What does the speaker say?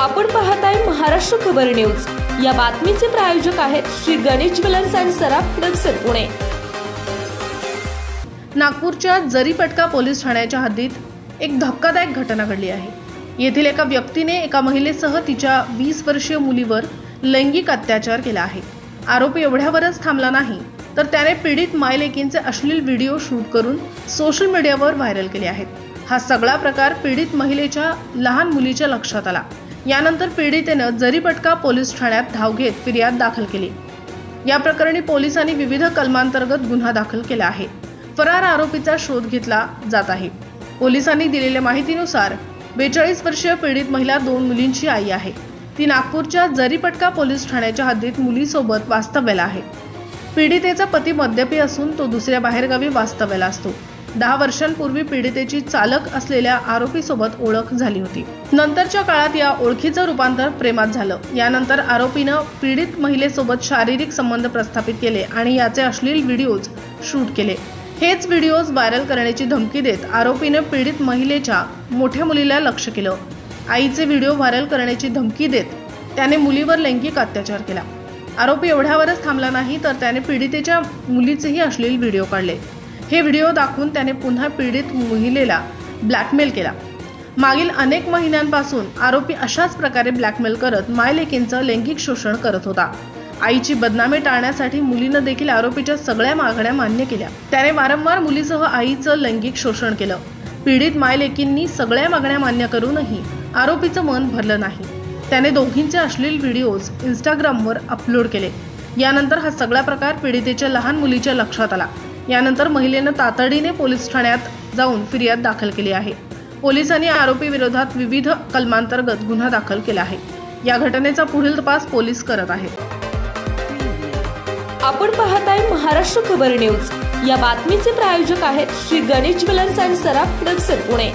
आपण पाहताय महाराष्ट्र खबर न्यूज। या बातमीचे प्रायोजक आहेत Shri Ganesh jewellers and Saraf products Pune. नागपूरच्या जरीपटका पोलीस ठाण्याच्या हद्दीत एक धक्कादायक घटना घडली आहे। येथील एका व्यक्तीने एका महिलेसह तिच्या 20 वर्षीय मुलीवर लैंगिक अत्याचार केला आहे। आरोपी एवढ्यावरच थांबला नाही तर त्याने पीडित मायलेकींचे अश्लील व्हिडिओ शूट करून सोशल मीडियावर व्हायरल केले आहेत। हा सगळा प्रकार पीडित महिलेच्या लहान मुलीच्या लक्षात आला। यानंतर पीडितेने जरीपटका पोलीस ठाण्यात धाव घेत फिर्याद दाखल केली। या प्रकरणी पोलिसांनी विविध कलमांतर्गत गुन्हा दाखल केला आहे। फरार आरोपीचा शोध घेतला जात आहे। पोलिसांनी दिलेल्या माहितीनुसार 42 वर्षीय पीडित महिला 2 मुलींची आई आहे। ती नागपूरच्या जरीपटका पोलीस ठाण्याच्या हद्दीत मुलीसोबत वास्तव्याला आहे। पीडितेचा पती मद्यपी असून तो दुसऱ्या बाहेरगावी वास्तव्याला असतो। 10 वर्षांपूर्वी पीडितेची चालक असलेल्या आरोपीसोबत ओळख झाली होती। नंतरच्या काळात या ओळखीचं रूपांतर प्रेमात झालं। यानंतर आरोपीनं पीडित महिलेसोबत शारीरिक संबंध प्रस्थापित केले आणि याचे अश्लील व्हिडिओज शूट केले। हेच व्हिडिओज व्हायरल करण्याची धमकी देत आरोपीने पीडित महिलेच्या मोठ्या मुलीला लक्ष्य केलं। आईचे व्हिडिओ व्हायरल करण्याची धमकी देत त्याने मुलीवर लैंगिक अत्याचार केला। आरोपी एवढ्यावरच थांबला नाही तर त्याने पीडितेच्या मुलीचेही अश्लील व्हिडिओ काढले। हे व्हिडिओ दाखवून त्याने पुन्हा पीडित महिलेला ब्लॅकमेल केला। मागील अनेक महिन्यांपासून आरोपी अशाच प्रकारे ब्लॅकमेल करत मायलेकींचं लैंगिक शोषण करत होता। आईची बदनामी टाळण्यासाठी मुलीनं देखील आरोपीच्या सगळ्या मागण्या मान्य केल्या। त्याने वारंवार मुलीसह आईचं लैंगिक शोषण केलं। पीडित मायलेकींनी सगळ्या मागण्या मान्य करूनही आरोपीचं मन भरलं नाही। त्याने दोघींचे अश्लील व्हिडिओज इंस्टाग्रामवर अपलोड केले। यानंतर हा सगळा प्रकार पीडितेच्या लहान मुलीच्या लक्षात आला। यानंतर महिलेनं तातडीने पोलीस ठाण्यात जाऊन फिर्याद दाखल केली आहे। पोलिसांनी आरोपी विरोधात विविध कलमांतर्गत गुन्हा दाखल केला आहे। या घटनेचा पुढील तपास पोलीस करत आहेत। आपण पाहताय महाराष्ट्र खबर न्यूज। या बातमीचे प्रायोजक आहेत Shri Ganesh jewellers and Saraf products Pune.